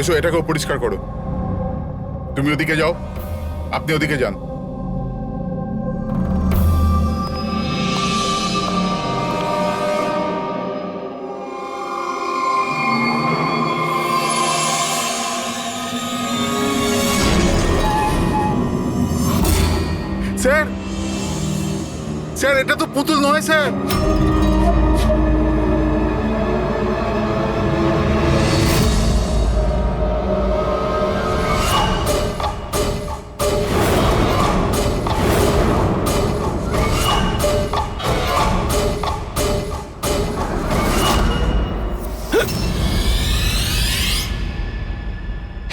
এসো, এটাকেও পরিষ্কার করো। তুমি ওদিকে যাও, আপনি ওদিকে যান। স্যার, স্যার এটা তো পুতুল নয় স্যার।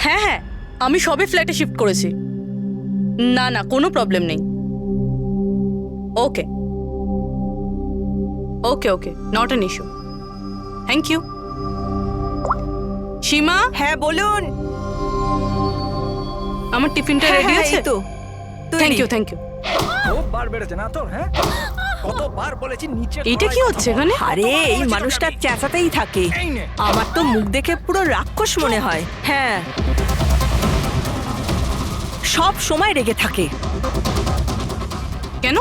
হ্যাঁ হ্যাঁ, আমি সবে ফ্ল্যাটে শিফট করেছি। না না, কোনো প্রবলেম নেই। Okay okay okay, not an issue. Thank you. Seema, হ্যাঁ বলুন। আমার টিফিনটা রেডি হ্যাঁ, আছে এই তো থ্যাংক ইউ থ্যাংক ইউ। কতবার বেড়েছে না তোর? হ্যাঁ, কতবার বলেছি নিচে। এইটা কি হচ্ছে এখানে? আরে এই মানুষটা চেঁচাতেই থাকে। আমার তো মুখ দেখে পুরো রাক্ষস মনে হয়। হ্যাঁ, সব সময় রেগে থাকে। কেন?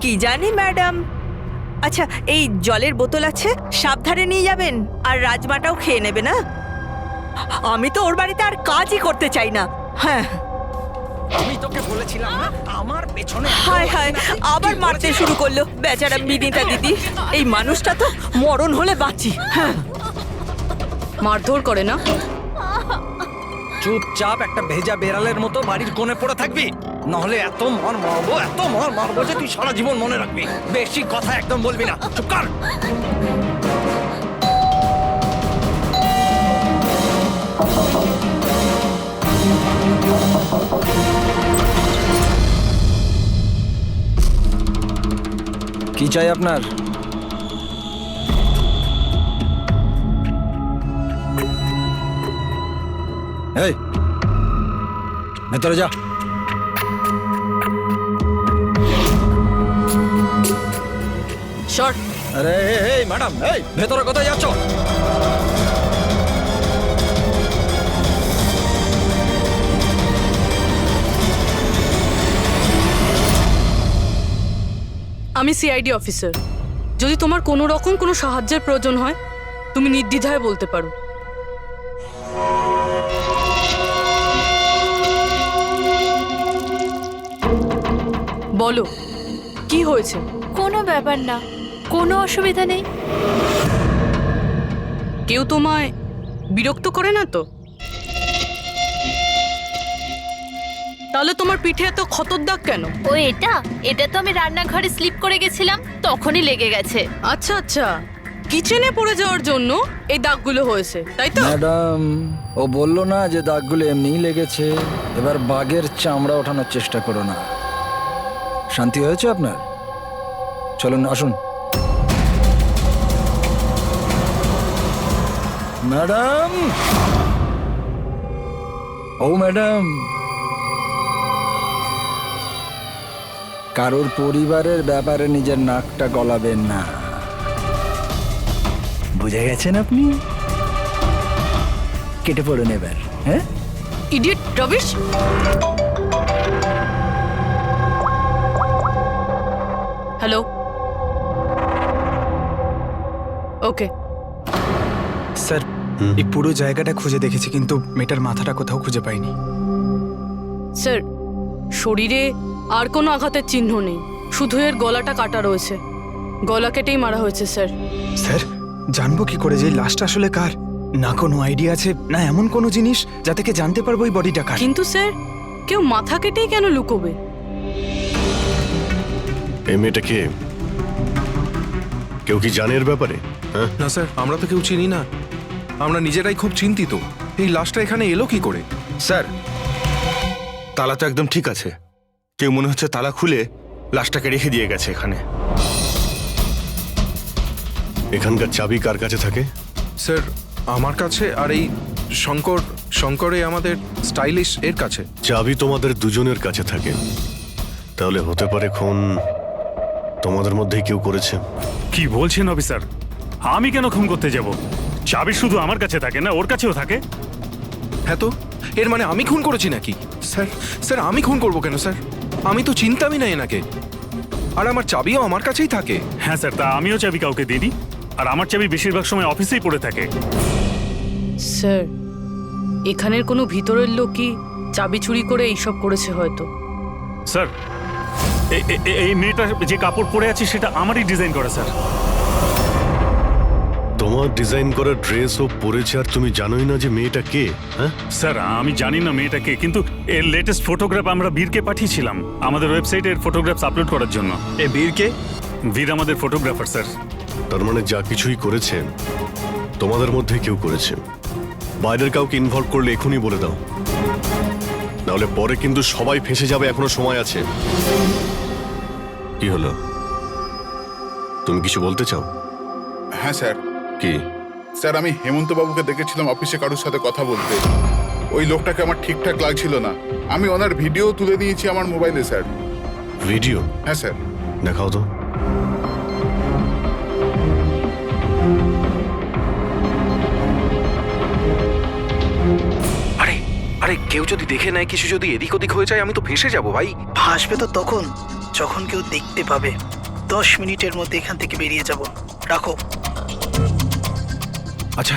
কি জানি ম্যাডাম। আচ্ছা, এই জলের বোতল আছে, সাবধানে নিয়ে যাবেন। আর রাজমাটাও খেয়ে নেবে না। আমি তো ওর বাড়িতে আর কাজই করতে চাই না। হ্যাঁ, আমি তোকে বলেছিলাম না আমার পেছনে। হায় হায়, আবার মারতে শুরু করলো বেচারা বিনীতা দিদি। এই মানুষটা তো মরণ হলে বাঁচি। হ্যাঁ, মারধর করে না? চুপচাপ একটা ভেজা বেড়ালের মতো বাড়ির কোণে পড়ে থাকবি, নাহলে এত মার মারবো যে তুই সারা জীবন মনে রাখবি। বেশি কথা একদম বলবি না, চুপ কর। কি চাই আপনার? এই ভেতরে যা। শর্ট। আরে এই ম্যাডাম, এই ভেতরে কোথায় যাচ্ছ? আমি সিআইডি অফিসার। যদি তোমার কোনো রকম কোনো সাহায্যের প্রয়োজন হয়, তুমি নির্দ্বিধায় বলতে পারো। বলো, কি হয়েছে? কোনো ব্যাপার না, কোনো অসুবিধা নেই। কেউ তোমায় বিরক্ত করে না তো? তাহলে তোমার পিঠে এত ক্ষতর দাগ কেন? ও এটা এটা তো আমি রান্নাঘরে স্লিপ করে গেছিলাম, তখনই লেগে গেছে। আচ্ছা আচ্ছা, কিচেনে পড়ে যাওয়ার জন্য এই দাগগুলো হয়েছে, তাই তো? ম্যাডাম, ও বললো না যে দাগগুলো এমনিই লেগেছে। এবার বাঘের চামড়া ওঠানোর চেষ্টা করো না। শান্তি হয়েছে আপনার? চলুন আসুন। ম্যাডাম, ও ম্যাডাম, কারোর পরিবারের ব্যাপারে নিজের নাকটা গলাবেন না, বুঝে গেছেন আপনি? কেটে পড়ুন এবার। হ্যাঁ, ইডিয়েট রবিশ। হ্যালো, ওকে। স্যার, এই পুরো জায়গাটা খুঁজে দেখেছি, কিন্তু মেয়েটার মাথাটা কোথাও খুঁজে পাইনি। স্যার, শরীরে আর কোনো আঘাতের চিহ্ন নেই, শুধু এর গলাটা কাটা রয়েছে। গলা কেটেই মারা হয়েছে স্যার। স্যার, জানবো কি করে যে এই লাশটা আসলে কার? না কোনো আইডিয়া আছে, না এমন কোনো জিনিস যা থেকে জানতে পারবো এই বডিটা কার। কিন্তু স্যার, কেউ মাথা কেটেই কেন লুকোবে? এই মেয়েটা কে? কেউ কি জানে এর ব্যাপারে? হ্যাঁ, না স্যার, আমরা তো কেউ চিনি না। আমরা নিজেরাই খুব চিন্তিত, এই লাশটা এখানে এলো কি করে। স্যার, তালা তো একদম ঠিক আছে। কেউ মনে হচ্ছে তালা খুলে লাশটাকে রেখে দিয়ে গেছে এখানে। এখানকার চাবি কার কাছে থাকে? স্যার, আমার কাছে, আর এই শঙ্করে আমাদের স্টাইলিশ এর কাছে। চাবি তোমাদের দুজনের কাছে থাকে, তাহলে হতে পারে খুন তোমাদের মধ্যেই কেউ করেছে। কি বলছেন অফিসার? আমি কেন খুন করতে যাব? চাবি শুধু আমার কাছে থাকে না, ওর কাছেও থাকে। হ্যাঁ তো এর মানে আমি খুন করেছি নাকি? স্যার স্যার আমি খুন করবো কেন স্যার? আমি তো চিনতামই না এনাকে, আর আমার চাবিও আমার কাছেই থাকে। হ্যাঁ স্যার, তা আমিও চাবি কাউকে দিইনি, আর আমার চাবি বেশিরভাগ সময় অফিসেই পড়ে থাকে। স্যার, এখানের কোনো ভিতরের লোকই চাবি চুরি করে এইসব করেছে হয়তো। স্যার, এই মেয়েটা যে কাপড় পরে আছে সেটা আমারই ডিজাইন করা স্যার। তোমার ডিজাইন করা ড্রেস ও পরেছে আর তুমি জানোই না যে মেয়েটা কে? হ্যাঁ স্যার, আমি জানি না মেয়েটাকে, কিন্তু এর লেটেস্ট ফটোগ্রাফ আমরা বীরকে পাঠিয়েছিলাম আমাদের ওয়েবসাইটে এর ফটোগ্রাফস আপলোড করার জন্য। এ বীরকে? বীর আমাদের ফটোগ্রাফার স্যার। তার মানে যা কিছুই করেছেন তোমাদের মধ্যে কেউ করেছে। বাইরের কাউকে ইনভলভ করলে এখনই বলে দাও, নাহলে পরে কিন্তু সবাই ফেঁসে যাবে। এখনো সময় আছে। কি হলো, তুমি কিছু বলতে চাও? হ্যাঁ স্যার। কি? স্যার, আমি হেমন্ত বাবুকে দেখেছিলাম অফিসে কারোর সাথে কথা বলতে। ওই লোকটাকে আমার ঠিকঠাক লাগছিল না। আমি ওনার ভিডিও তুলে নিয়েছি আমার মোবাইলে স্যার। ভিডিও? হ্যাঁ স্যার। দেখাও তো। আরে আরে কেউ যদি দেখে নেয়, কিছু যদি এদিক ওদিক হয়ে যায়, আমি তো ফেঁসে যাবো ভাই। ভাসবে তো তখন যখন কেউ দেখতে পাবে। 10 মিনিটের মধ্যে এখান থেকে বেরিয়ে যাব। রাখো। আচ্ছা,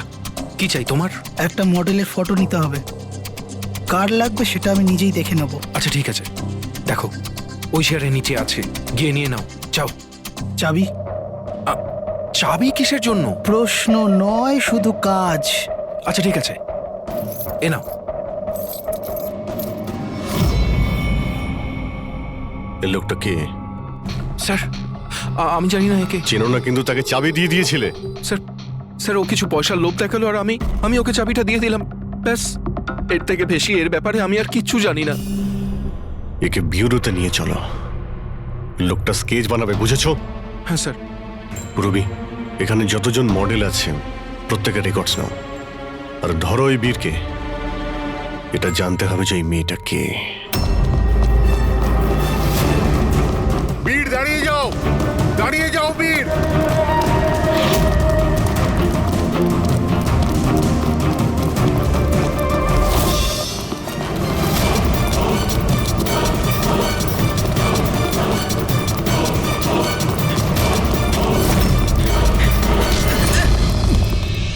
কি চাই তোমার? একটা মডেলের ফটো নিতে হবে। কার লাগবে সেটা আমি নিজেই দেখে নেব। আচ্ছা ঠিক আছে, দেখো ওই চেয়ারের নিচে আছে, গিয়ে নিয়ে নাও। যাও। চাবি? চাবি কিসের জন্য? প্রশ্ন নয়, শুধু কাজ। আচ্ছা ঠিক আছে, এ নাও। এই লোকটা কে? স্যার, আমি জানি না একে। চেনো না, কিন্তু তাকে চাবি দিয়ে দিয়েছিলে। স্যার স্যার, ও কিছু পয়সার লোভ দেখালো আর আমি ওকে চাবিটা দিয়ে দিলাম, ব্যাস। এর থেকে বেশি এর ব্যাপারে আমি আর কিচ্ছু জানি না। একে বিউরোতে নিয়ে চলো, লোকটা স্কেচ বানাবে, বুঝেছো? হ্যাঁ স্যার। রবি, এখানে যতজন মডেল আছেন প্রত্যেকের রেকর্ডস নাও, আর ধরো ওই বীরকে। এটা জানতে হবে যে এই মেয়েটা কে। বীর, দাঁড়িয়ে যাও, দাঁড়িয়ে যাও বীর।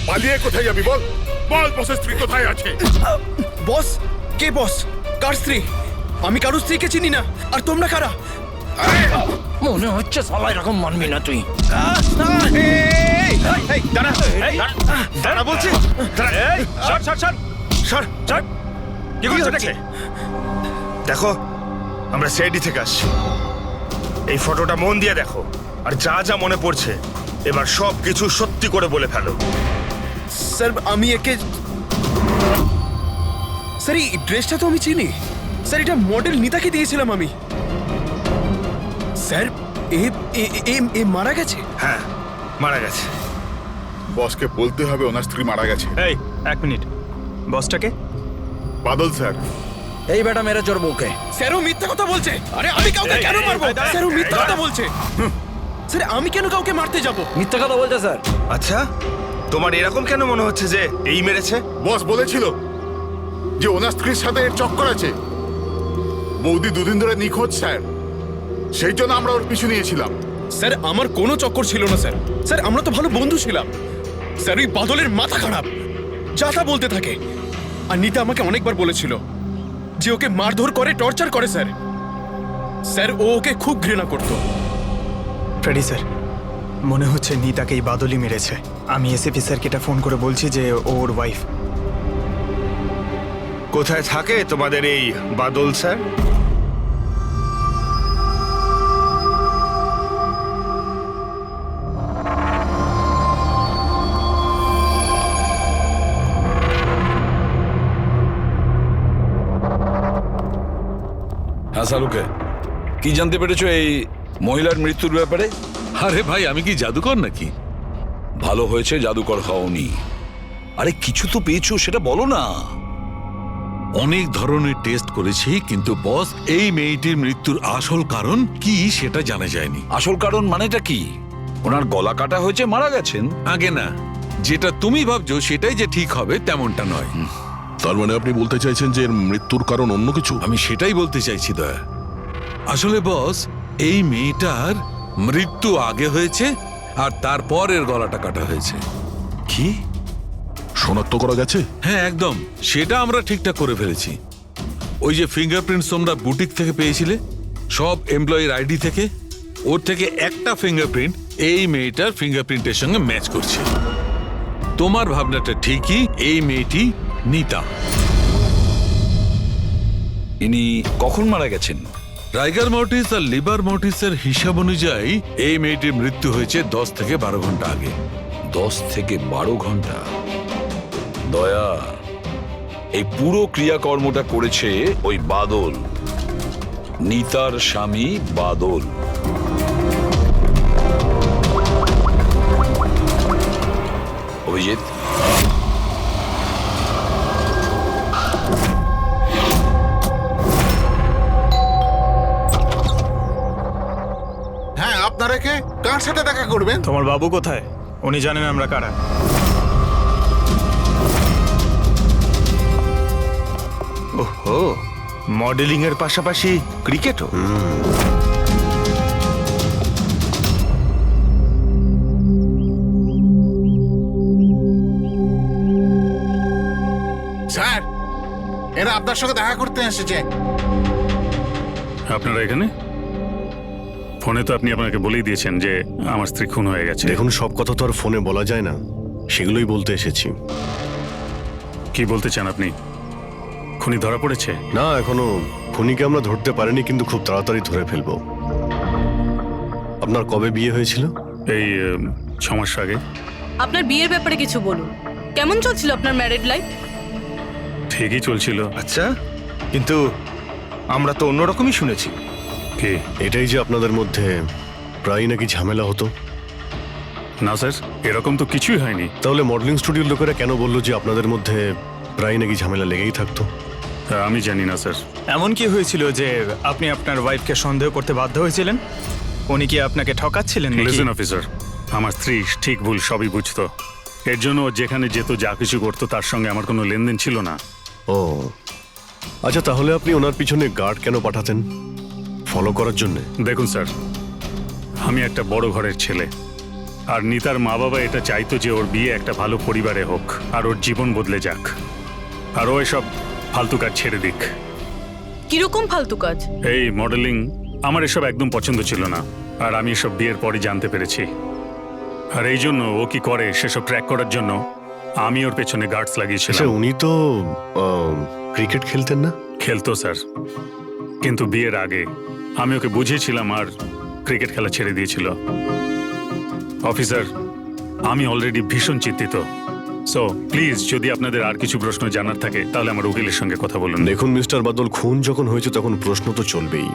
পালিয়ে কোথায় যাবি বল? বল, বসের স্ত্রী কোথায় আছে? বস? কে বস? কার স্ত্রী? আমি কারোর স্ত্রীকে চিনি না। আর তোমরা কারা? মনে হচ্ছে সবাই এরকম মানবি না তুই। দাঁড়া বলছি। কি করছো এটাকে? দেখো, আমরা সিআইডি থেকে আসছি। এই ফটোটা মন দিয়ে দেখো, আর যা যা মনে পড়ছে এবার সব কিছু সত্যি করে বলে ফেলো। স্যার, আমি একে... স্যার, এই ড্রেসটা তো আমি চিনি। স্যার, এটা মডেল নিতাকে দিয়েছিলাম আমি। স্যার, এ মারা গেছে? হ্যাঁ, মারা গেছে। বসকে বলতে হবে ওনার স্ত্রী মারা গেছে। এই, এক মিনিট। বসটাকে? বাদল স্যার। এই বেটা মেরে চোর বউকে। স্যার, ও মিথ্যা কথা বলছে। আরে আমি কাউকে কেন মারবো? স্যার, ও মিথ্যা কথা বলছে। স্যার, আমি কেন কাউকে মারতে যাব? মিথ্যা কথা বলছে স্যার। আচ্ছা, তোমার এরকম কেন মনে হচ্ছে যে এই মেরেছে? বস বলেছিল যে ওনার স্ত্রীর সাথে এর চক্কর আছে। বৌদি দুদিন ধরে নিখোঁজ স্যার, সেই জন্য আমরা ওর পিছু নিয়েছিলাম। স্যার, আমার কোনো চক্কর ছিল না স্যার। স্যার, আমরা তো ভালো বন্ধু ছিলাম। স্যার, ওই বাদলের মাথা খারাপ, যা তা বলতে থাকে। আর নিতা আমাকে অনেকবার বলেছিল যে ওকে মারধর করে, টর্চার করে স্যার। স্যার, ও ওকে খুব ঘৃণা করত। ফ্রেডি স্যার, মনে হচ্ছে নিতাকে এই বাদলই মেরেছে। আমি এসএপি স্যারকে এটা ফোন করে বলছি যে ওর ওয়াইফ। কোথায় থাকে তোমাদের এই বাদল স্যার? হ্যাঁ সালুকে, কি জানতে পেরেছো এই মহিলার মৃত্যুর ব্যাপারে? আরে ভাই, আমি কি জাদুকর নাকি? ভালো হয়েছে জাদুকর হওনি। আরে কিছু তো পেয়েছো, সেটা বলো না। অনেক ধরনের টেস্ট করেছি, কিন্তু বস, এই মেয়েটির মৃত্যুর আসল কারণ কি সেটা জানা যায়নি। আসল কারণ মানেটা কি? ওনার গলা কাটা হয়েছে, মারা গেছেন? আগে না, যেটা তুমি ভাবছো সেটাই যে ঠিক হবে তেমনটা নয়। তার মানে আপনি বলতে চাইছেন যে এর মৃত্যুর কারণ অন্য কিছু? আমি সেটাই বলতে চাইছি দয়া। আসলে বস, এই মেয়েটার মৃত্যু আগে হয়েছে আর তারপর এর গলাটা কাটা হয়েছে। কি শনাক্ত করা গেছে? হ্যাঁ একদম, সেটা আমরা ঠিকঠাক করে ফেলেছি। ওই যে ফিঙ্গারপ্রিন্টস তোমরা বুটিক থেকে পেয়েছিলে, সব এমপ্লয়ির আইডি থেকে, ওর থেকে একটা ফিঙ্গারপ্রিন্ট এই মেয়েটার ফিঙ্গারপ্রিন্টের সঙ্গে ম্যাচ করছে। তোমার ভাবনাটা ঠিকই, এই মেয়েটি নিতা। ইনি কখন মারা গেছেন? রাইগার মর্টিস আর লিভার মর্টিসের হিসাব অনুযায়ী এই মেয়েটির মৃত্যু হয়েছে 10 থেকে 12 ঘন্টা আগে। 10 থেকে 12 ঘন্টা? দয়া, এই পুরো ক্রিয়াকর্মটা করেছে ওই বাদল, নিতার স্বামী বাদল। অভিজিৎ, হ্যাঁ, আপনারা কে? কার সাথে দেখা করবেন? তোমার বাবু কোথায়? উনি জানেন আমরা কারা। ওহো, মডেলিং এর পাশাপাশি ক্রিকেটও। স্যার, এরা আপনার সঙ্গে দেখা করতে এসেছে। আপনারা এখানে? ফোনে তো আপনি আপনাকে বলেই দিয়েছেন যে আমার স্ত্রী খুন হয়ে গেছে। দেখুন, সব কথা তো আর ফোনে বলা যায় না, সেগুলোই বলতে এসেছি। কি বলতে চান আপনি? খুনি ধরা পড়েছে? না, এখনো খুনিকে আমরা ধরতে পারিনি, কিন্তু খুব তাড়াতাড়ি ধরে ফেলবো। আপনার কবে বিয়ে হয়েছিল? এই 6 মাস আগে। আপনার বিয়ের ব্যাপারে কিছু বলুন। কেমন চলছিল আপনার ম্যারিড লাইফ? ঠিকই চলছিল। আচ্ছা, কিন্তু আমরা তো অন্যরকমই শুনেছি। কি? এটাই যে আপনাদের মধ্যে প্রায় নাকি ঝামেলা হতো। না স্যার, এরকম তো কিছুই হয়নি। তাহলে মডেলিং স্টুডিওর লোকেরা কেন বললো যে আপনাদের মধ্যে প্রায় নাকি ঝামেলা লেগেই থাকতো? আমি জানি না স্যার। এমন কি হয়েছিল যে আপনি আপনার ওয়াইফকে সন্দেহ করতে বাধ্য হয়েছিলেন? উনি কি আপনাকে ঠকাচ্ছিলেন নাকি? লিসেন অফিসার, আমার স্ত্রী ঠিক ভুল সবই বুঝতো। এর জন্য ও যেখানে যেত, যা কিছু করতো, তার সঙ্গে আমার কোনো লেনদেন ছিল না। ও আচ্ছা, তাহলে আপনি ওনার পিছনে গার্ড কেন পাঠাতেন? ফলো করার জন্য? দেখুন স্যার, আমি একটা বড় ঘরের ছেলে, আর নিতার মা বাবা এটা চাইতো যে ওর বিয়ে একটা ভালো পরিবারে হোক আর ওর জীবন বদলে যাক, আর ও এসব ফালতু কাজ ছেড়ে দিক। কিরকম ফালতু কাজ? এই মডেলিং আমার এসব একদম পছন্দ ছিল না, আর আমি এসব বিয়ের পরই জানতে পেরেছি। আর এই জন্য ও কি করে সেসব ট্র্যাক করার জন্য আমি ওর পেছনে গার্ডস লাগিয়েছিলাম। আচ্ছা, উনি তো ক্রিকেট খেলতেন না? খেলতো স্যার, কিন্তু বিয়ের আগে আমি ওকে বুঝিয়েছিলাম আর ক্রিকেট খেলা ছেড়ে দিয়েছিল। অফিসার, আমি অলরেডি ভীষণ চিন্তিত। সো প্লিজ, যদি আপনাদের আর কিছু প্রশ্ন জানার থাকে তাহলে আমার উকিলের সঙ্গে কথা বলুন। দেখুন মিস্টার বাদল, খুন যখন হয়েছে তখন প্রশ্ন তো চলবেই,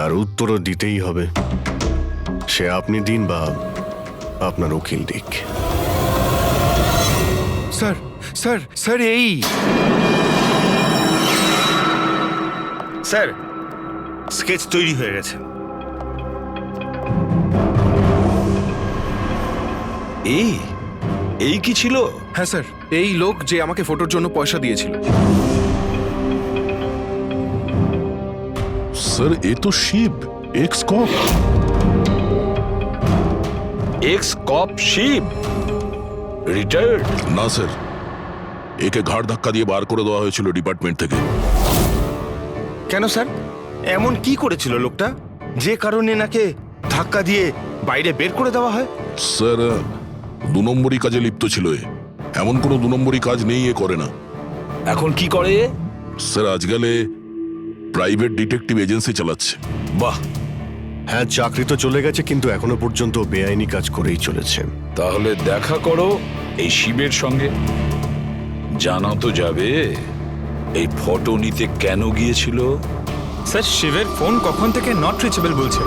আর উত্তরও দিতেই হবে। সে আপনি দিন বা আপনার উকিল দিক। স্যার স্যার স্যার, এই স্যার, স্কেচ তৈরি হয়ে গেছে। এই কি ছিল? হ্যাঁ স্যার, এই লোক যে আমাকে ফটোর জন্য পয়সা দিয়েছিল। স্যার, এ তো শিব, এক্স কপ। এক্স কপ শিব রিটায়ার্ড? না স্যার, একে ঘাড় ধাক্কা দিয়ে বার করে দেওয়া হয়েছিল ডিপার্টমেন্ট থেকে। কেন স্যার, এমন কি করেছিল লোকটা যে কারণে নাকে ধাক্কা দিয়ে বাইরে বের করে দেওয়া হয়? স্যার, 2 নম্বরই কাজে লিপ্ত ছিল এ। এমন কোনো 2 নম্বরই কাজ নেই এ করে না। এখন কি করে? স্যার, আজকালে প্রাইভেট ডিটেকটিভ এজেন্সি চালাচ্ছে। বাহ! হ্যাঁ, চাকরি তো চলে গেছে, কিন্তু এখনো পর্যন্ত বেআইনি কাজ করেই চলেছে। তাহলে দেখা করো এই শিবের সঙ্গে, জানা তো যাবে এই ফটো নিতে কেন গিয়েছিল। স্যার, শিবের ফোন কখন থেকে নট রিচেবল বলছে।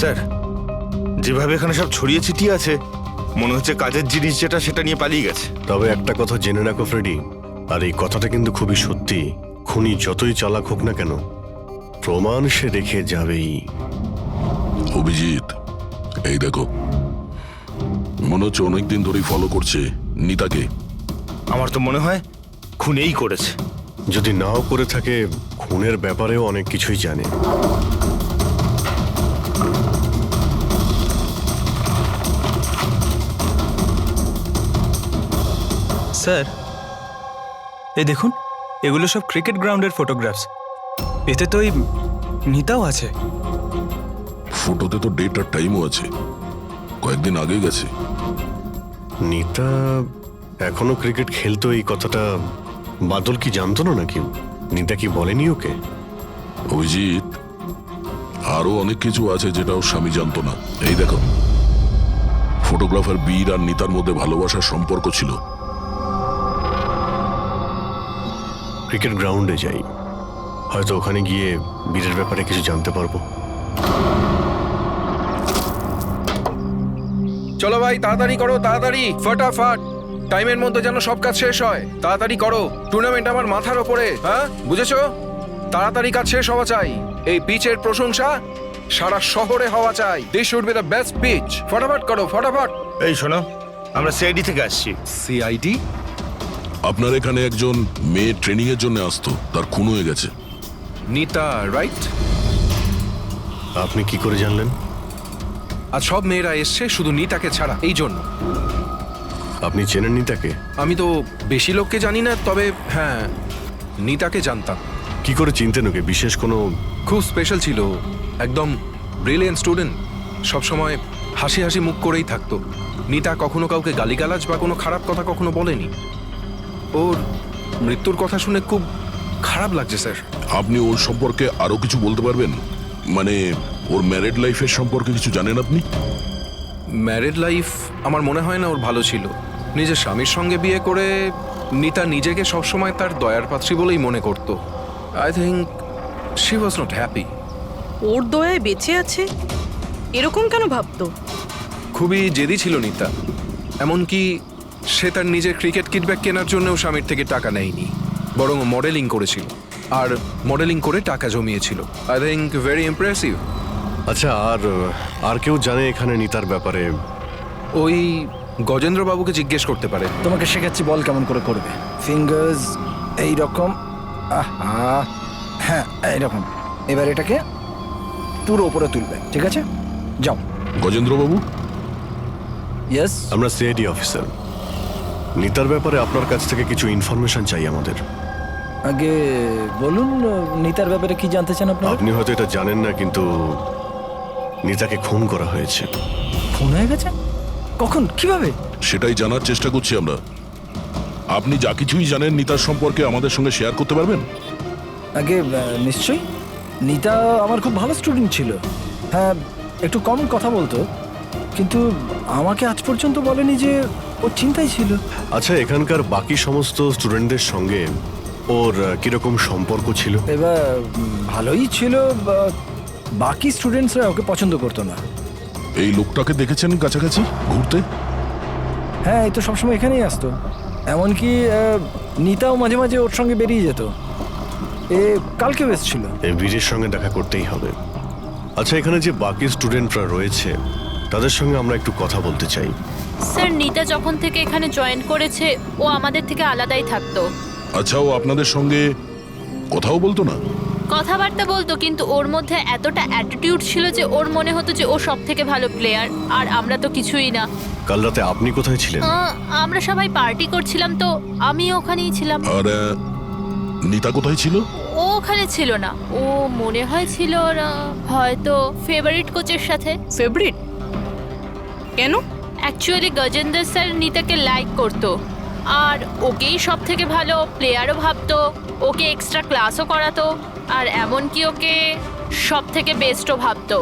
স্যার, যেভাবে এখানে সব ছড়িয়ে ছিটিয়ে আছে, মনে হচ্ছে কাজের জিনিস যেটা সেটা নিয়ে পালিয়ে গেছে। তবে একটা কথা জেনে রাখো ফ্রেডি, আর এই কথাটা কিন্তু খুবই সত্যি, খুনি যতই চালাক হোক না কেন প্রমাণ সে রেখে যাবেই। অভিজিৎ, এই দেখো, মনে হচ্ছে অনেকদিন ধরেই ফলো করছে নিতাকে। আমার তো মনে হয় খুনেই করেছে। যদি নাও করে থাকে, খুনের ব্যাপারেও অনেক কিছুই জানে। স্যার, এই দেখুন, এগুলো সব ক্রিকেট গ্রাউন্ডের ফটোগ্রাফস। এতে তো এই নিতাও আছে। ফটোতে তো ডেট আর টাইমও আছে, কয়েকদিন আগে গেছে। নিতা এখনো ক্রিকেট খেলতো, এই কথাটা বাদল কি জানতো না নাকি? নিতা কি বলেনি ওকে? অভিজিৎ, আরো অনেক কিছু আছে যেটা ওর স্বামী জানতো না। এই দেখো, ফটোগ্রাফার বীর আর নিতার মধ্যে ভালোবাসার সম্পর্ক ছিল। ক্রিকেট গ্রাউন্ডে যাই, হয়তো ওখানে গিয়ে বীরের ব্যাপারে কিছু জানতে পারবো। চলো ভাই, তাড়াতাড়ি করো, তাড়াতাড়ি, ফটাফট, টাইমের মধ্যে যেন সব কাজ শেষ হয়। তাড়াতাড়ি করো, টুর্নামেন্ট আমার মাথার ওপরে, হ্যাঁ বুঝেছো? তাড়াতাড়ি কাজ শেষ হওয়া চাই। এই পিচের প্রশংসা সারা শহরে হওয়া চাই। This should be the best pitch. ফটাফট করো, ফটাফট। এই শোনো, আমরা সিআইডি থেকে আসছি। সিআইডি? আপনার এখানে একজন মেয়ে ট্রেনিং এর জন্য আসতো, তার খুন হয়ে গেছে। নিতা, রাইট? আপনি কি করে জানলেন? আর সব মেয়েরা এসছে শুধু নিতাকে ছাড়া, এই জন্য। আপনি চেনেন নিতাকে? আমি তো বেশি লোককে জানি না, তবে হ্যাঁ, নিতাকে জানতাম। কি করে চিনতেন ওকে? বিশেষ কোনো? খুব স্পেশাল ছিল, একদম ব্রিলিয়েন্ট স্টুডেন্ট, সবসময় হাসি হাসি মুখ করেই থাকতো। নিতা কখনো কাউকে গালিগালাজ বা কোনো খারাপ কথা কখনো বলেনি। ওর মৃত্যুর কথা শুনে খুব খারাপ লাগছে স্যার। আপনি ওর সম্পর্কে আরো কিছু বলতে পারবেন? মানে ওর ম্যারিড লাইফের সম্পর্কে কিছু জানেন আপনি? ম্যারিড লাইফ আমার মনে হয় না ওর ভালো ছিল। নিজের স্বামীর সঙ্গে বিয়ে করে নিতা নিজেকে সবসময় তার দয়ার পাত্রী বলেই মনে করত। I think she was not happy. ওর দয়ায় বেঁচে আছে এরকম কেন ভাবতো? খুবই জেদি ছিল নিতা, এমনকি সে তার নিজের ক্রিকেট কিট ব্যাগ কেনার জন্যও স্বামীর থেকে টাকা নেয়নি, বরং মডেলিং করেছিল, আর মডেলিং করে টাকা জমিয়েছিল। I think very impressive. আচ্ছা, আর কেউ জানে এখানে নিতার ব্যাপারে? ওই গজেন্দ্রবাবুকে জিজ্ঞেস করতে পারে। তোমাকে শেখাচ্ছি, বল কেমন করে করবে। ফিঙ্গার্স এই রকম, হ্যাঁ এইরকম। এবার এটাকে পুরো উপরে তুলবে, ঠিক আছে? যাও। গজেন্দ্রবাবু? ইয়েস? আমরা সিআইডি অফিসার। নিতার ব্যাপারে আপনার কাছ থেকে কিছু ইনফরমেশন চাই আমাদের। আগে বলুন, নিতার ব্যাপারে কি জানতে চান আপনারা? আপনি হয়তো এটা জানেন না, কিন্তু নিতাকে খুন করা হয়েছে। খুন হয়ে গেছে? কখন, কিভাবে? সেটাই জানার চেষ্টা করছি আমরা। আপনি যা কিছুই জানেন নিতার সম্পর্কে আমাদের সঙ্গে শেয়ার করতে পারবেন? আগে নিশ্চয়ই। নিতা আমার খুব ভালো স্টুডেন্ট ছিল। হ্যাঁ, একটু কম কথা বলতো, কিন্তু আমাকে আজ পর্যন্ত বলেনি যে ও চিন্তায় ছিল। আচ্ছা, এখানকার বাকি সমস্ত স্টুডেন্টদের সঙ্গে ওর কিরকম সম্পর্ক ছিল? এবার ভালোই ছিল, বাকি স্টুডেন্টসরা ওকে পছন্দ করতো না। এই লোকটাকে দেখেছেন কাছাকাছি ঘুরতে? হ্যাঁ, এই তো সবসময় এখানেই আসতো। এমনকি নিতাও মাঝে মাঝে ওর সঙ্গে বেরিয়ে যেত। এ কালকেও এসেছিল। এই বীরের সঙ্গে দেখা করতেই হবে। আচ্ছা, এখানে যে বাকি স্টুডেন্টরা রয়েছে তাদের সঙ্গে আমরা একটু কথা বলতে চাই। স্যার, নিতা যখন থেকে এখানে জয়েন করেছে ও আমাদের থেকে আলাদাই থাকতো। আচ্ছা, ও আপনাদের সঙ্গে কথাও বলতো না? কথাবার্তা বলতো, কিন্তু ওর মধ্যে এতটা অ্যাটিটিউড ছিল যে ওর মনে হতো যে ও সব থেকে ভালো প্লেয়ার, আর আমরা তো কিছুই না। কাল রাতে আপনি কোথায় ছিলেন? আমরা সবাই পার্টি করছিলাম, তো আমি ওখানেই ছিলাম। আর নিতা কোথায় ছিল? ও ওখানে ছিল না, ও মনে হয় ছিল হয়তো ফেভারিট কোচের সাথে। ফেভারিট? কেন? অ্যাকচুয়ালি গজেন্দ্র স্যার নিতাকে লাইক করতো, আর ওকেই সব থেকে ভালো প্লেয়ারও ভাবতো, ওকে এক্সট্রা ক্লাসও করাতো, আর এমনকি ওকে সব থেকে বেস্টও ভাবতো।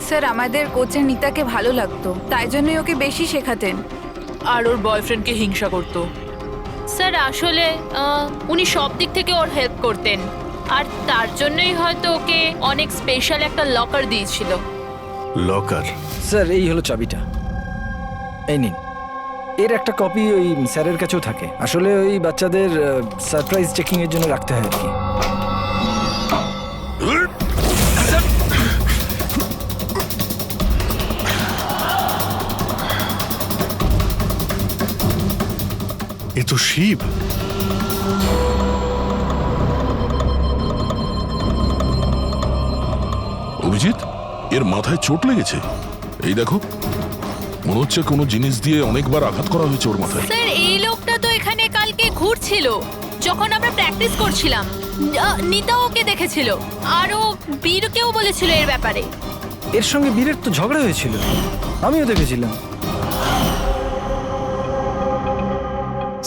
স্যার, আমাদের কোচের নিতাকে ভালো লাগতো, তাই জন্যই ওকে বেশি শেখাতেন। আর ওর বয়ফ্রেন্ডকে হিংসা করতো। স্যার, আসলে উনি সব দিক থেকে ওর হেল্প করতেন, আর তার জন্যই হয়তো ওকে অনেক স্পেশাল একটা লকার দিয়েছিল। লকার? স্যার, এই হলো চাবিটা। এই নিন, এর একটা কপি ওই স্যারের কাছেও থাকে। আসলে ওই বাচ্চাদের সারপ্রাইজ চেকিং এর জন্য রাখতে হয় আর কি। এ তো শিব। অভিজিৎ, এর মাথায় চোট লেগেছে। এই দেখো, মনে হচ্ছে কোনো জিনিস দিয়ে অনেকবার আঘাত করা হয়েছে ওর মাথায়। স্যার এই লোকটা তো এখানে কালকে ঘুরছিল যখন আমরা প্র্যাকটিস করছিলাম। নিতা ওকে দেখেছিল আর ও বীরকেও বলেছিল এর ব্যাপারে। এর সঙ্গে বীরের তো ঝগড়া হয়েছিল, আমিও দেখেছিলাম।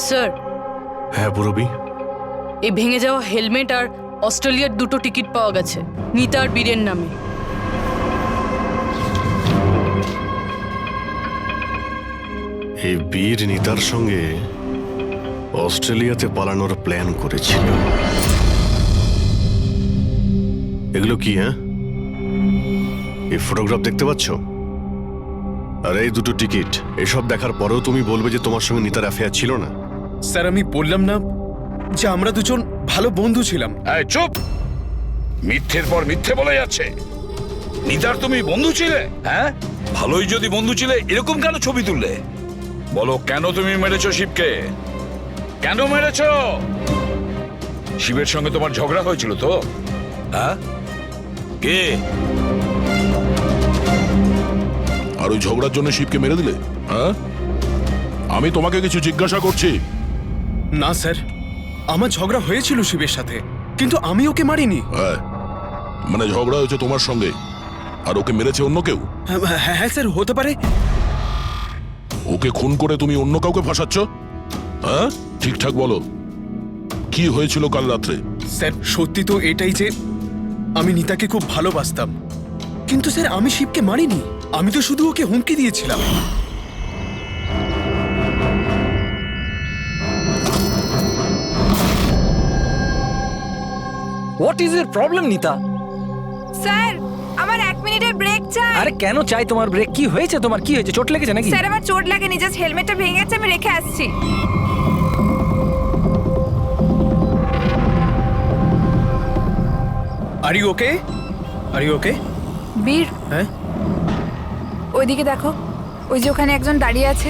স্যার, হ্যাঁ পুরবি, এই ভেঙে যাওয়া হেলমেট আর অস্ট্রেলিয়ার 2টো টিকিট পাওয়া গেছে নিতা আর বীরের নামে। এই বীর নিতার সঙ্গে অস্ট্রেলিয়াতে পালানোর প্ল্যান করেছিল। এগুলো কি? হ্যাঁ, এই ফটোগ্রাফ দেখতে পাচ্ছ আর এই 2টো টিকিট, এসব দেখার পরেও তুমি বলবে যে তোমার সঙ্গে নিতার অ্যাফেয়ার ছিল না? স্যার আমি বললাম না যে আমরা দুজন ভালো বন্ধু ছিলাম? এই চুপ! মিথ্যের পর মিথ্যে বলে যাচ্ছে। নিতার তুমি বন্ধু ছিলে? হ্যাঁ, ভালোই যদি বন্ধু ছিলে এরকম কেন ছবি তুললে? বলো, কেন তুমি মেরেছো শিবকে? কেন মেরেছো? শিবের সঙ্গে তোমার ঝগড়া হয়েছিল তো? হ্যাঁ, কে? আর ওই ঝগড়ার জন্য শিবকে মেরে দিলে? হ্যাঁ, আমি তোমাকে কিছু জিজ্ঞাসা করছি। না স্যার, আমার ঝগড়া হয়েছিল শিবের সাথে, কিন্তু আমি ওকে মারিনি। হ্যাঁ, মানে ঝগড়া হয়েছে তোমার সঙ্গে আর ওকে মেরেছে অন্য কেউ? হ্যাঁ স্যার, হতে পারে। ওকে খুন করে তুমি অন্য কাউকে ফাঁসাচ্ছ? হ্যাঁ, ঠিকঠাক বলো, কি হয়েছিল কাল রাত্রে? স্যার সত্যি তো এটাই যে আমি নিতাকে খুব ভালোবাসতাম, কিন্তু স্যার আমি শিবকে মারিনি। আমি তো শুধু ওকে হুমকি দিয়েছিলাম। What is your problem Nita? Sir, আমার 1 মিনিটের ব্রেক চাই। আরে কেন চাই তোমার ব্রেক? কি হয়েছে তোমার? কি হয়েছে? চোট লেগেছে নাকি? স্যার আমার চোট লাগেনি, জাস্ট হেলমেটটা ভেঙে গেছে, আমি রেখে আসছি। Are you okay? Are you okay? Bir, হ্যাঁ, ওইদিকে দেখো, ওই যে ওখানে একজন দাঁড়িয়ে আছে।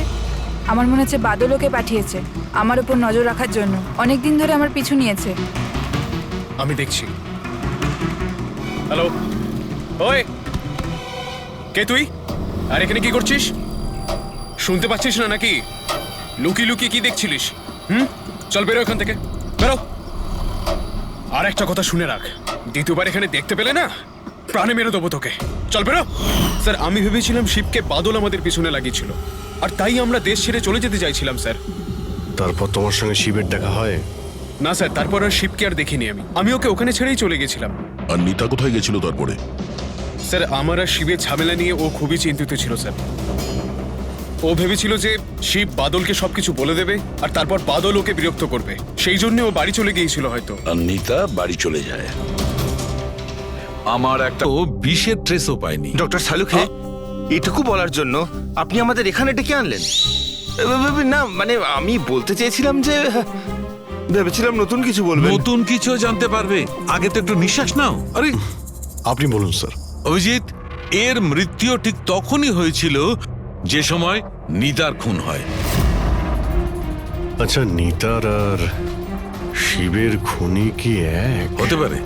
আমার মনে হচ্ছে বাদল ওকে পাঠিয়েছে আমার উপর নজর রাখার জন্য। অনেক দিন ধরে আমার পিছু নিয়েছে। আমি দেখছি। হ্যালো, ওই কে তুই? আর এখানে কি করছিস? শুনতে পাচ্ছিস না নাকি? লুকিয়ে লুকিয়ে কি দেখছিলিস? চল বেরো এখান থেকে, বেরো। আর একটা কথা শুনে রাখ, দ্বিতীয়বার এখানে দেখতে পেলে না প্রাণে মেরে দেবো তোকে। চল বেরো। স্যার আমি ভেবেছিলাম শিবকে বাদল আমাদের পিছনে লাগিয়েছিল, আর তাই আমরা দেশ ছেড়ে চলে যেতে চাইছিলাম স্যার। তারপর তোমার সঙ্গে শিবের দেখা হয়? না স্যার, তারপর আর শিবকে আর দেখিনি আমি ওকে ওখানে ছেড়েই চলে গেছিলাম। আর নিতা কোথায় গেছিল তারপরে? স্যার আমার আর শিবের ঝামেলা নিয়ে ও খুবই চিন্তিত ছিল স্যার। ও ভেবেছিল যে শিব বাদলকে সবকিছু বলে দেবে আর তারপর বাদল ওকে বিরক্ত করবে, সেই জন্য ও বাড়ি চলে গিয়েছিল হয়তো। আর নিতা বাড়ি চলে যায়। আমার একটা ও বিষের ট্রেসও পাইনি। ডক্টর সালুখে, এটুকু বলার জন্য আপনি আমাদের এখানে ডেকে আনলেন? না মানে আমি বলতে চেয়েছিলাম যে ভেবেছিলাম নতুন কিছু বলবেন। নতুন কিছু জানতে পারবে, আগে তো একটু নিঃশ্বাস নাও। আরে আপনি বলুন স্যার। অভিজিৎ, এর মৃত্যু ঠিক তখনই হয়েছিল যে সময় নিতার খুন হয়। আচ্ছা, নিতার আর শিবের খুনি কি এক হতে পারে?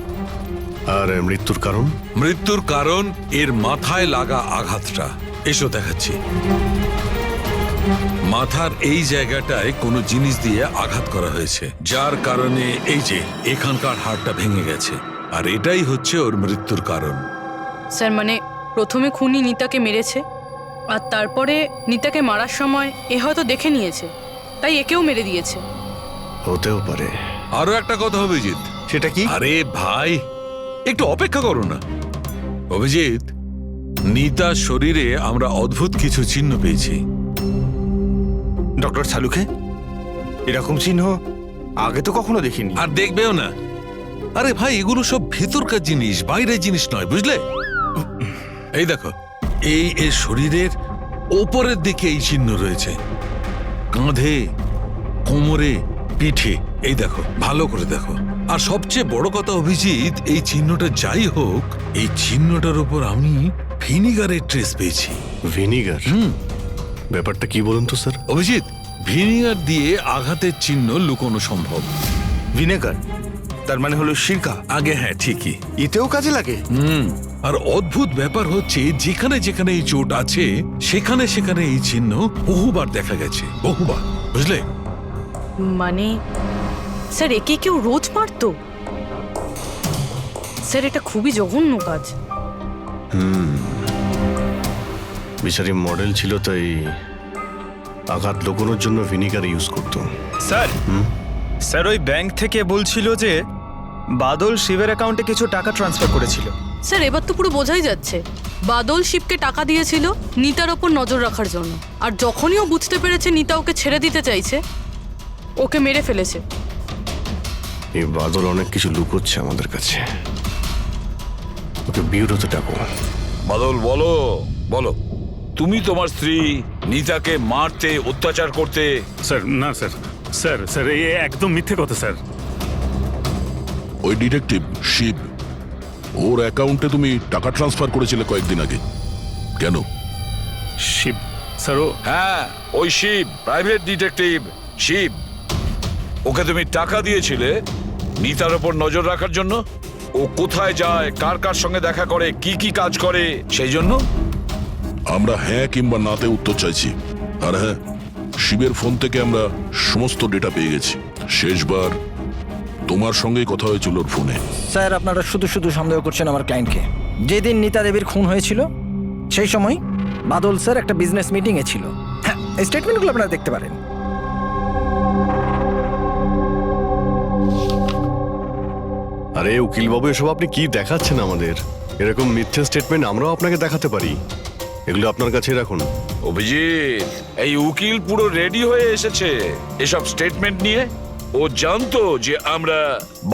আর মৃত্যুর কারণ? মৃত্যুর কারণ এর মাথায় লাগা আঘাতটা। এসো দেখাচ্ছি। মাথার এই জায়গাটায় কোনো জিনিস দিয়ে আঘাত করা হয়েছে, যার কারণে এই যে এখানকার হাড়টা ভেঙে গেছে, আর এটাই হচ্ছে ওর মৃত্যুর কারণ। স্যার মানে প্রথমে খুনি নিতাকে মেরেছে, আর তারপরে নিতাকে মারার সময় এ হয়তো দেখে নিয়েছে, তাই একেও মেরে দিয়েছে। হতেও পারে। আরো একটা কথা অভিজিৎ। সেটা কি? আরে ভাই, একটু অপেক্ষা করো না। অভিজিৎ, নিতার শরীরে আমরা অদ্ভুত কিছু চিহ্ন পেয়েছি। ডক্টর সালুখে, এরকম চিহ্ন আগে তো কখনো দেখিনি। আর দেখবেও না। আরে ভাই, এগুলো সব ভেতরকার জিনিস, বাইরের জিনিস নয়, বুঝলে? এই দেখো, এই এর শরীরের ওপরের দিকে এই চিহ্ন রয়েছে, কাঁধে, কোমরে, পিঠে। এই দেখো, ভালো করে দেখো। আর সবচেয়ে বড় কথা অভিজিৎ, এই চিহ্নটা যাই হোক, এই চিহ্নটার উপর আমি ভিনিগারের ট্রেস পেয়েছি। ভিনিগার? ব্যাপারটা কি বলুন তো স্যার। অভিজিৎ, ভিনিগার দিয়ে আঘাতের চিহ্ন লুকোনো সম্ভব। ভিনেগার তার মানে হলো সিরকা? আগে হ্যাঁ, ঠিকই। এতেও কাজে লাগে? আর অদ্ভুত ব্যাপার হচ্ছে, যেখানে যেখানে এই চোট আছে সেখানে সেখানে এই চিহ্ন বহুবার দেখা গেছে, বহুবার, বুঝলে? মানে স্যার, একে কেউ রোজ মারতো? স্যার, এটা খুবই জঘন্য কাজ। বিচারি মডেল ছিল, তাই আঘাত লুকোনোর জন্য ভিনিগার ইউজ করতো। স্যার, স্যার ওই ব্যাংক থেকে বলছিল যে বাদল শিবের অ্যাকাউন্টে কিছু টাকা ট্রান্সফার করেছিল। স্যার, এবার তো পুরো বোঝাই যাচ্ছে বাদল শিবকে টাকা দিয়েছিল নিতার ওপর নজর রাখার জন্য, আর যখনই ও বুঝতে পেরেছে নিতা ওকে ছেড়ে দিতে চাইছে, ওকে মেরে ফেলেছে। এই বাদল অনেক কিছু লুকোচ্ছে আমাদের কাছে। ওকে বিউরোতে ডাকো। বাদল, বলো বলো, তুমি তোমার স্ত্রী নিতাকে মারতে, অত্যাচার করতে? স্যার না স্যার, স্যার স্যার এই একদম মিথ্যে কথা স্যার। ওই ডিটেকটিভ শিব, ওর অ্যাকাউন্টে তুমি টাকা ট্রান্সফার করেছিলে কয়েকদিন আগে, কেন? শিব স্যার? ও হ্যাঁ, ওই শিব, প্রাইভেট ডিটেকটিভ শিব। ওকে তুমি টাকা দিয়েছিলে নিতার ওপর নজর রাখার জন্য? ও কোথায় যায়, কার কার সঙ্গে দেখা করে, কি কি কাজ করে, সেই জন্য? আমরা হ্যাঁ কিংবা নাতে উত্তর চাইছি। আর হ্যাঁ, শিবের ফোন থেকে আমরা সমস্ত ডেটা পেয়ে গেছি। শেষবার তোমার সঙ্গেই কথা হয়েছিল ওর ফোনে। স্যার, আপনারা শুধু শুধু সন্দেহ করছেন আমার ক্লায়েন্টকে। যেদিন নিতা দেবীর খুন হয়েছিল সেই সময় বাদল স্যার একটা বিজনেস মিটিংয়ে ছিল। হ্যাঁ, এই স্টেটমেন্টগুলো আপনারা দেখতে পারেন। আরে উকিলবাবু, এসব আপনি কি দেখাচ্ছেন আমাদের? এরকম মিথ্যে স্টেটমেন্ট আমরাও আপনাকে দেখাতে পারি। এগুলো আপনার কাছে রাখুন। অভিজিৎ, এই উকিল পুরো রেডি হয়ে এসেছে এসব স্টেটমেন্ট নিয়ে। ও জানতো যে আমরা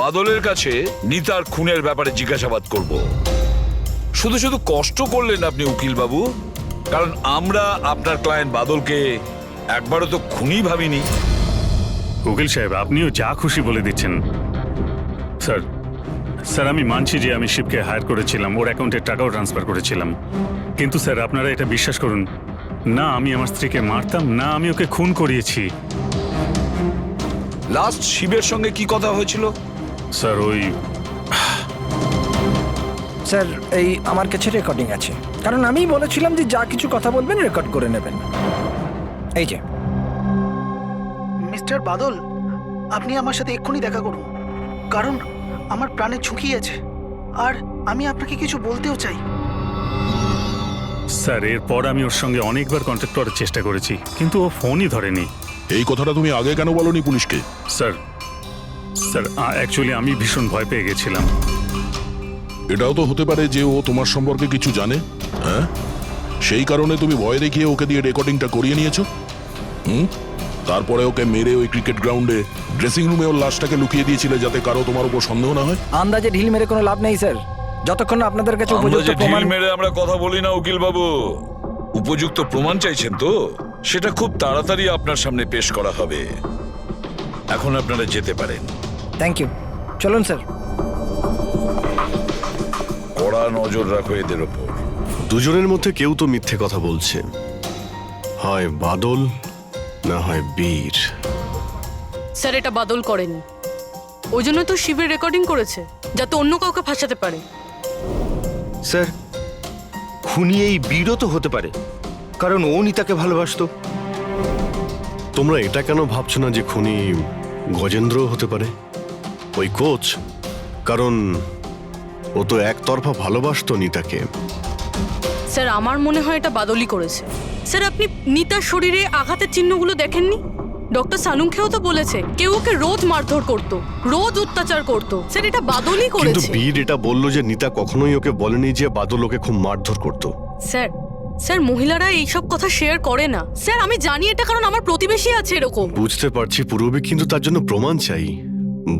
বাদলের কাছে নিতার খুনের ব্যাপারে জিজ্ঞাসাবাদ করব। শুধু শুধু কষ্ট করলেন আপনি উকিল বাবু, কারণ আমরা আপনার ক্লায়েন্ট বাদলকে একবারও তো খুনি ভাবিনি। উকিল সাহেব, আপনিও যা খুশি বলে দিচ্ছেন। স্যার স্যার, আমি মানছি যে আমি শিবকে হায়ার করেছিলাম, ওর অ্যাকাউন্টে টাকাও ট্রান্সফার করেছিলাম, কিন্তু স্যার আপনারা এটা বিশ্বাস করুন না, আমি আমার স্ত্রীকে মারতাম না, আমি ওকে খুন করিয়েছি। লাস্ট শিবের সঙ্গে কি কথা হয়েছিল? স্যার ওই স্যার, এই আমার কাছে রেকর্ডিং আছে, কারণ আমি বলেছিলাম যে যা কিছু কথা বলবেন রেকর্ড করে নেবেন। এই যে। মিস্টার বাদল, আপনি আমার সাথে এক্ষুনি দেখা করুন, কারণ আমার প্রাণের ঝুঁকি আছে, আর আমি আপনাকে কিছু বলতেও চাই। স্যার, এরপর আমি ওর সঙ্গে অনেকবার কন্ট্যাক্ট করার চেষ্টা করেছি, কিন্তু ও ফোনই ধরেনি। এই কথাটা তুমি আগে কেন বলনি পুলিশকে? স্যার স্যার অ্যাকচুয়ালি আমি ভীষণ ভয় পেয়ে গেছিলাম। এটাও তো হতে পারে যে ও তোমার সম্পর্কে কিছু জানে, হ্যাঁ? সেই কারণে তুমি ভয় দেখিয়ে ওকে দিয়ে রেকর্ডিংটা করিয়ে নিয়েছো। তারপরে ওকে মেরে ওই ক্রিকেট গ্রাউন্ডে ড্রেসিং রুমে ওর লাশটাকে লুকিয়ে দিয়েছিলে, যাতে কারো তোমার উপর সন্দেহ না হয়। আন্দাজে ঢিল মেরে কোনো লাভ নেই স্যার, যতক্ষণ না আপনাদের কাছে উপযুক্ত প্রমাণ। মেরে আমরা কথা বলি না উকিল বাবু। উপযুক্ত প্রমাণ চাইছেন তো, সেটা খুব তাড়াতাড়ি আপনার সামনে পেশ করা হবে। এখন আপনারা যেতে পারেন। থ্যাংক ইউ, চলুন স্যার। কড়া নজর রাখো এদের ওপর। দুজনের মধ্যে কেউ তো মিথ্যে কথা বলছে, হয় বাদল না হয় বীর। স্যার, এটা বাদল করেনি, ওই জন্য তো শিবের রেকর্ডিং করেছে, যাতে অন্য কাউকে ফাঁসাতে পারে। স্যার, খুনি এই বীরও তো হতে পারে, কারণ ও নিতাকে ভালোবাসতো। তোমরা এটা কেন ভাবছো না যে খুনি গজেন্দ্র হতে পারে, ওই কোচ? কারণ ও তো একতরফা ভালোবাসতো নিতাকে। স্যার, আমার মনে হয় এটা বাদলই করেছে। স্যার, আপনি নিতার শরীরে আঘাতের চিহ্নগুলো দেখেননি? ডক্টর সানুংখেও তো বলেছে কেউ ওকে রোজ মারধর করতো, রোজ অত্যাচার করতো। স্যার, এটা বাদলই কিন্তু করেছে। বীর এটা বললো যে নিতা কখনোই ওকে বলেনি যে বাদল ওকে খুব মারধর করতো। স্যার স্যার মহিলারা এইসব কথা শেয়ার করে না। স্যার, আমি জানি এটা, কারণ আমার প্রতিবেশী আছে এরকম। বুঝতে পারছি পূরবী, কিন্তু তার জন্য প্রমাণ চাই।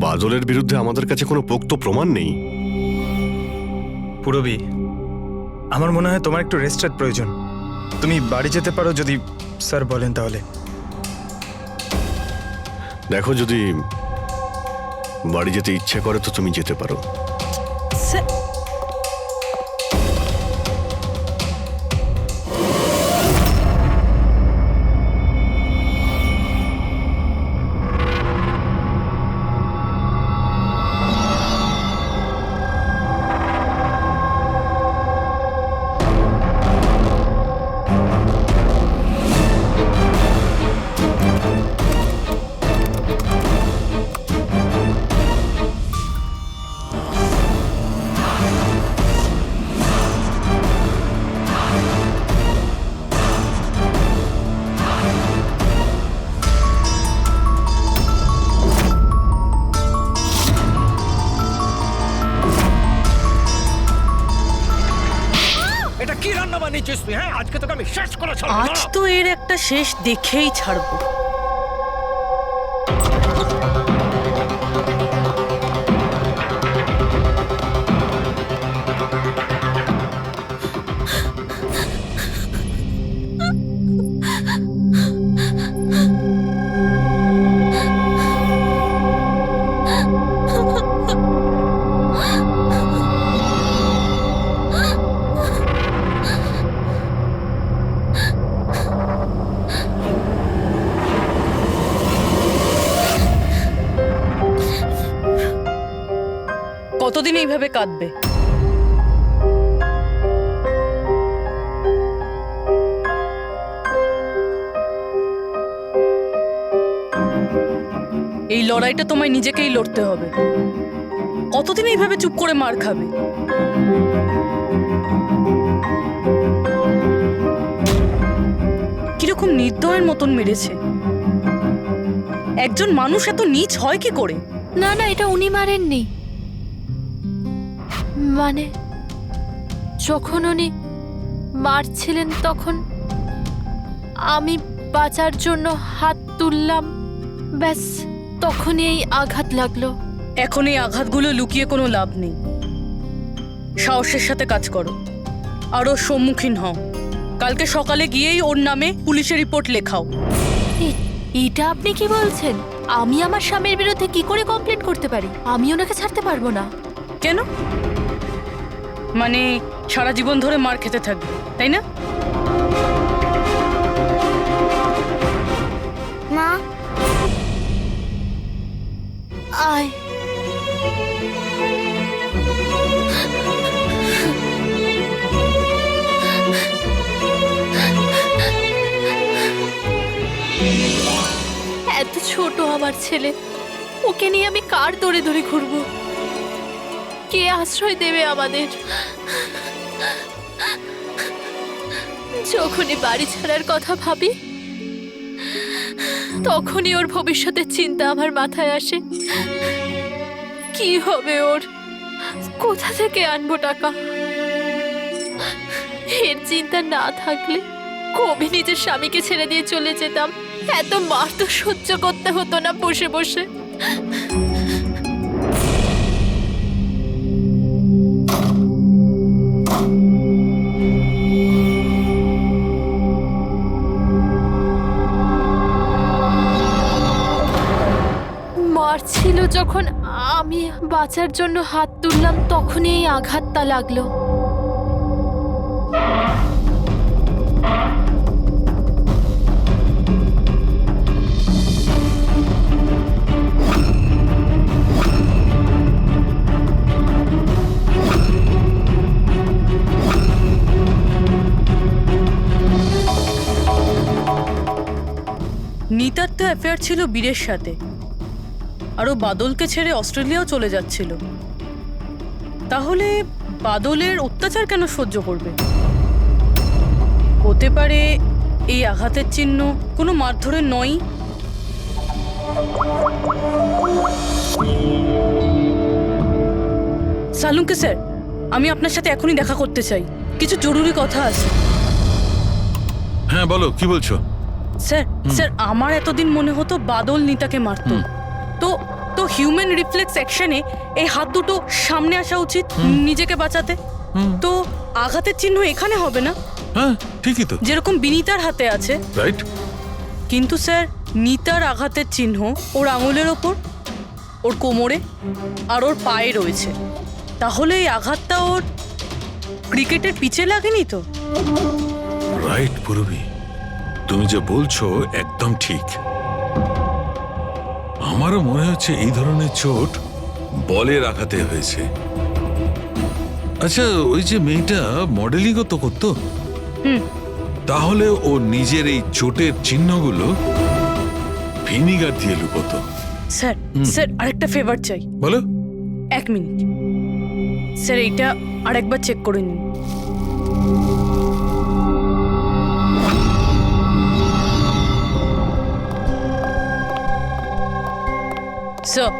বাদলের বিরুদ্ধে আমাদের কাছে কোনো পোক্ত প্রমাণ নেই। পূরবী, আমার মনে হয় তোমার একটু রেস্টের প্রয়োজন। তুমি বাড়ি যেতে পারো যদি স্যার বলেন তাহলে। দেখো, যদি বাড়ি যেতে ইচ্ছে করে তো তুমি যেতে পারো। স্যার, এটা কি রান্না বানিয়েছিস তুই? হ্যাঁ, আজকে তোকে আমি শেষ করে ছাড়বো। আজ তো এর একটা শেষ দেখেই ছাড়বো। কতদিন এইভাবে কাঁদবে? এই লড়াইটা তোমায় নিজেকেই লড়তে হবে। কতদিন এইভাবে চুপ করে মার খাবে? কিরকম নির্দয়ের মতন মেরেছে। একজন মানুষ এত নীচ হয় কি করে? না না, এটা উনি মারেননি। মানে যখন উনি মারছিলেন তখন আমি বাঁচার জন্য হাত তুললাম, ব্যাস তখনই এই আঘাত লাগলো। এখন এই আঘাতগুলো লুকিয়ে কোনো লাভ নেই। সাহসের সাথে কাজ করো, আরও সম্মুখীন হও। কালকে সকালে গিয়েই ওর নামে পুলিশের রিপোর্ট লেখাও। এটা আপনি কি বলছেন? আমি আমার স্বামীর বিরুদ্ধে কি করে কমপ্লেন করতে পারি? আমি ওনাকে ছাড়তে পারবো না। কেন? মানে সারা জীবন ধরে মার খেতে থাকবে, তাই না? মা, আয়। এত ছোট আমার ছেলে, ওকে নিয়ে আমি কার দৌড়ে ধরে ঘুরবো? কে আশ্রয় দেবে আমাদের? যখনই বাড়ি ছাড়ার কথা ভাবি তখনই ওর ভবিষ্যতের চিন্তা আমার মাথায় আসে। কি হবে ওর? কোথা থেকে আনবো টাকা? এর চিন্তা না থাকলে কবে নিজের স্বামীকে ছেড়ে দিয়ে চলে যেতাম। এত মার তো সহ্য করতে হতো না বসে বসে। মারছিল যখন আমি বাঁচার জন্য হাত তুললাম তখনই এই আঘাতটা লাগলো। নিতার তো অ্যাফেয়ার ছিল বীরের সাথে, আরও বাদলকে ছেড়ে অস্ট্রেলিয়াও চলে যাচ্ছিল। তাহলে বাদলের অত্যাচার কেন সহ্য করবে? হতে পারে এই আঘাতের চিহ্ন কোনো মারধরের নয়। সালুঙ্কে স্যার, আমি আপনার সাথে এখনই দেখা করতে চাই, কিছু জরুরি কথা আছে। হ্যাঁ বলো, কি বলছো? স্যার স্যার আমার এতদিন মনে হতো বাদল নিতাকে মারতো। তো হিউম্যান রিফ্লেক্স অ্যাকশনে এই হাত দুটো সামনে আসা উচিত নিজেকে বাঁচাতে। তো আঘাতের চিহ্ন এখানে হবে না, হ্যাঁ ঠিকই তো, যেরকম বিনীতার হাতে আছে। রাইট। কিন্তু স্যার নিতার আঘাতের চিহ্ন ওর আঙুলের ওপর, ওর কোমরে আর ওর পায়ে রয়েছে। তাহলে এই আঘাতটা ওর ক্রিকেটের পিচে লাগেনি তো? রাইট পূরবী, তুমি যে বলছো একদম ঠিক। আমারও মনে হচ্ছে এই ধরনের চোট বলের আঘাতে হয়েছে। আচ্ছা, ওই যে মেয়েটা মডেলিংও তো করতো, তাহলে ও নিজের এই চোটের চিহ্নগুলো ভিনিগার দিয়ে লুকোতো। স্যার স্যার আরেকটা ফেভার চাই। বলো। 1 মিনিট স্যার, এইটা আরেকবার চেক করে নিন। স্যার,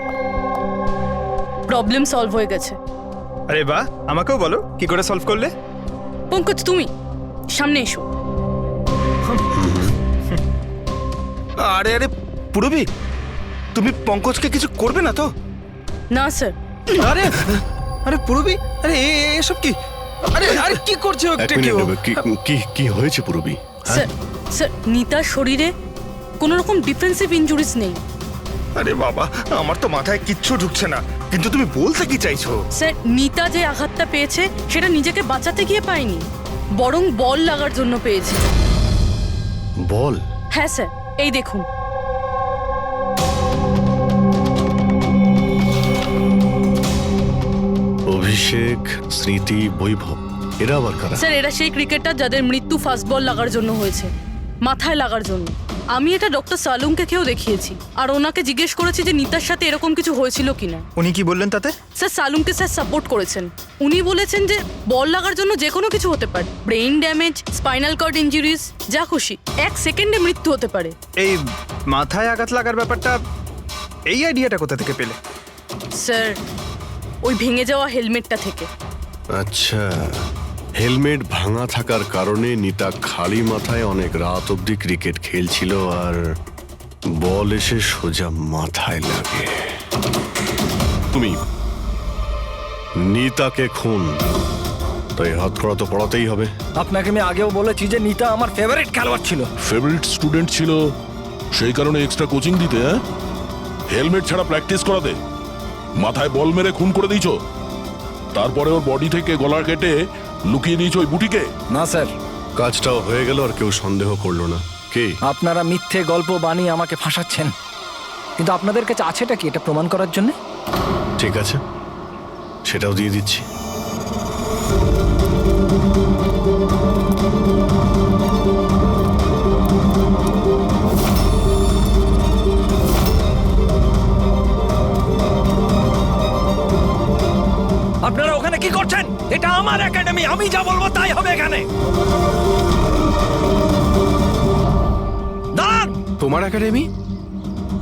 প্রবলেম সলভ হয়ে গেছে। আরে বাহ, আমাকেও বলো কি করে সলভ করলে। পঙ্কজ, তুমি সামনে এসো। আরে আরে পূরবী, তুমি পঙ্কজকে কিছু করবে না তো? না স্যার। আরে আরে পূরবী, আরে এসব কি? আরে আরে কি করছো? এক মিনিট নেবে, কি হয়েছে পূরবী? স্যার স্যার নিতার শরীরে কোনো রকম ডিফেন্সিভ ইনজুরিস নেই। আরে বাবা, আমার তো মাথায় কিচ্ছু ঢুকছে না, কিন্তু তুমি বলতে কি চাইছো? স্যার নিতা যে আঘাতটা পেয়েছে সেটা নিজেকে বাঁচাতে গিয়ে পায়নি, বরং বল লাগার জন্য পেয়েছে। বল? হ্যাঁ স্যার, এই দেখুন। অভিষেক, স্মৃতি, বৈভব, এরা আবার কারা? স্যার এরা সেই ক্রিকেটার যাদের মৃত্যু ফাস্ট বল লাগার জন্য হয়েছে, মাথায় লাগার জন্য। আমি এটা ডক্টর সালুমকে কেউ দেখিয়েছি, আর ওনাকে জিজ্ঞেস করেছি যে নিতার সাথে এরকম কিছু হয়েছিল কিনা। উনি কি বললেন তাতে? স্যার সালুমকে স্যার সাপোর্ট করেছেন। উনি বলেছেন যে বল লাগার জন্য যে কোনো কিছু হতে পারে, brain damage, spinal cord injuries, যা খুশি, 1 সেকেন্ডে মৃত্যু হতে পারে। এই মাথায় আঘাত লাগার ব্যাপারটা, এই আইডিয়াটা কোথা থেকে পেলে? স্যার ওই ভেঙে যাওয়া হেলমেটটা থেকে। আচ্ছা, হেলমেট ভাঙা থাকার কারণে নিতা খালি মাথায় অনেক রাত অবধি ক্রিকেট খেলছিল আর বল এসে সোজা মাথায় লাগে। তুমি নিতাকে খুন, তাই হাত করা তো পড়াতেই হবে। আপনাকে আমি আগেও বলেছি যে নিতা আমার ফেভারিট খেলোয়াড় ছিল। ফেভারিট স্টুডেন্ট ছিল, সেই কারণে এক্সট্রা কোচিং দিতে, হ্যাঁ? হেলমেট ছাড়া প্র্যাকটিস করাতে, মাথায় বল মেরে খুন করে দিয়েছো, তারপরে ওর বডি থেকে গলা কেটে লুকিয়ে দিয়েছো ওই বুটিকে। না স্যার, কাজটাও হয়ে গেল আর কেউ সন্দেহ করলো না। কে? আপনারা মিথ্যে গল্প বানিয়ে আমাকে ফাঁসাচ্ছেন, কিন্তু আপনাদের কাছে আছেটা কি এটা প্রমাণ করার জন্য? ঠিক আছে, সেটাও দিয়ে দিচ্ছি। আপনারা ওখানে কি করছেন? এটা আমার একাডেমি, আমি যা বলবো তাই হবে এখানে। দাঁড়ান! তোমার একাডেমি?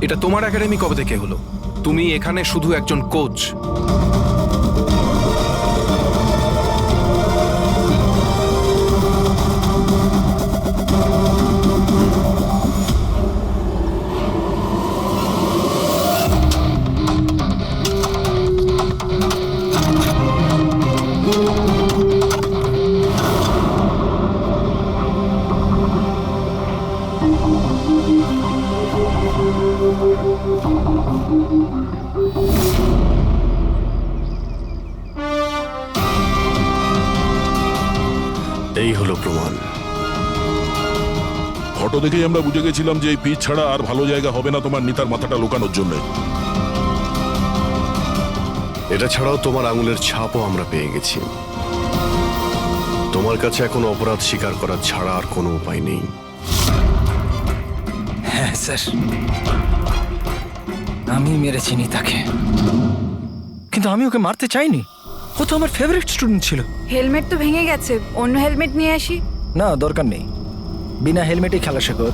এটা তোমার একাডেমি কবে থেকে হলো? তুমি এখানে শুধু একজন কোচ। এই হলো প্রমাণ। ফটো দেখেই আমরা বুঝে গেছিলাম যে এই পিচ ছাড়া আর ভালো জায়গা হবে না তোমার নিতার মাথাটা লুকানোর জন্য। এটা ছাড়াও তোমার আঙুলের ছাপও আমরা পেয়ে গেছি। তোমার কাছে এখন অপরাধ স্বীকার করা ছাড়া আর কোনো উপায় নেই। হ্যাঁ স্যার, আমি মেরেছি নিতাকে, কিন্তু আমি ওকে মারতে চাইনি। ও তো আমার ফেভারিট স্টুডেন্ট ছিল। হেলমেট তো ভেঙে গেছে, অন্য হেলমেট নিয়ে আসি। না, দরকার নেই, বিনা হেলমেটে খেলা শেখো।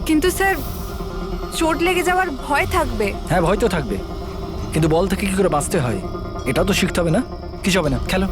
কিন্তু স্যার চোট লেগে যাওয়ার ভয় থাকবে। হ্যাঁ, ভয় তো থাকবে, কিন্তু বল থেকে কি করে বাঁচতে হয় এটাও তো শিখতে হবে না? কিছু হবে না, খেলো।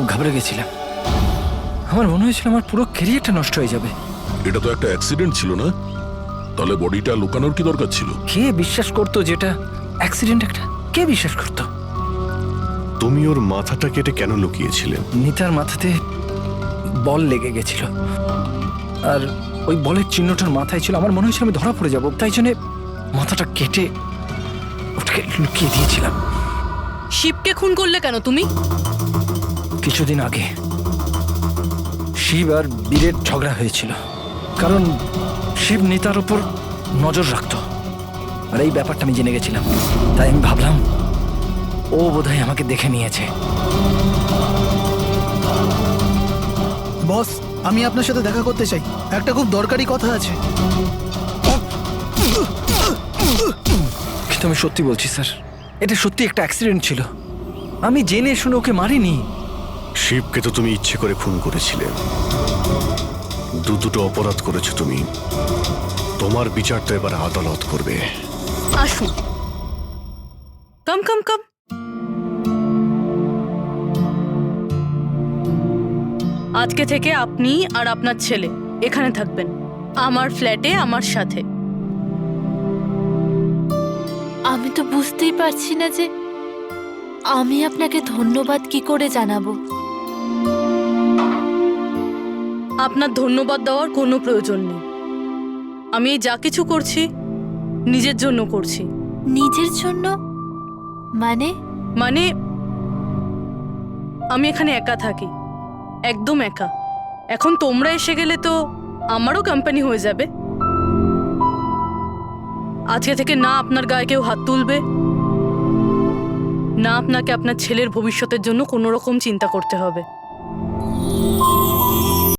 খুব ঘাবড়ে গেছিলাম। আমার মনে হয়েছিল আমার পুরো ক্যারিয়ারটা নষ্ট হয়ে যাবে। এটা তো একটা অ্যাক্সিডেন্ট ছিল না? তাহলে বডিটা লুকানোর কি দরকার ছিল? কে বিশ্বাস করতো যেটা অ্যাক্সিডেন্ট একটা? কে বিশ্বাস করতো? তুমি ওর মাথাটা কেটে কেন লুকিয়েছিলে? নিতার মাথাতে বল লেগে গেছিল, আর ওই বলের চিহ্নটার মাথায় ছিল। আমার মনে হয়েছিল আমি ধরা পড়ে যাব, তাই জন্য মাথাটা কেটে ওটাকে লুকিয়ে দিয়েছিলাম। শিবকে খুন করলে কেন তুমি? কিছুদিন আগে শিব আর বীরের ঝগড়া হয়েছিল, কারণ শিব নিতার উপর নজর রাখতো, আর এই ব্যাপারটা আমি জেনে গেছিলাম। তাই আমি ভাবলাম ও বোধহয় আমাকে দেখে নিয়েছে। বস, আমি আপনার সাথে দেখা করতে চাই, একটা খুব দরকারি কথা আছে। কিন্তু আমি সত্যি বলছি স্যার, এটা সত্যি একটা অ্যাক্সিডেন্ট ছিল। আমি জেনে শুনে ওকে মারিনি। শিবকে তো তুমি ইচ্ছে করে খুন করেছিলে। দুটো অপরাধ করেছো তুমি। তোমার বিচারটা এবার আদালত করবে। আসুন, কাম কাম কাম। আজকে থেকে আপনি আর আপনার ছেলে এখানে থাকবেন, আমার ফ্ল্যাটে আমার সাথে। আমি তো বুঝতেই পারছি না যে আমি আপনাকে ধন্যবাদ কি করে জানাবো। আপনার ধন্যবাদ দেওয়ার কোনো প্রয়োজন নেই। আমি এই যা কিছু করছি নিজের জন্য করছি। নিজের জন্য? মানে? মানে আমি এখানে একা থাকি, একদম একা। এখন তোমরা এসে গেলে তো আমারও কোম্পানি হয়ে যাবে। আজকে থেকে না আপনার গায়ে কেউ হাত তুলবে, না আপনাকে আপনার ছেলের ভবিষ্যতের জন্য কোনো রকম চিন্তা করতে হবে।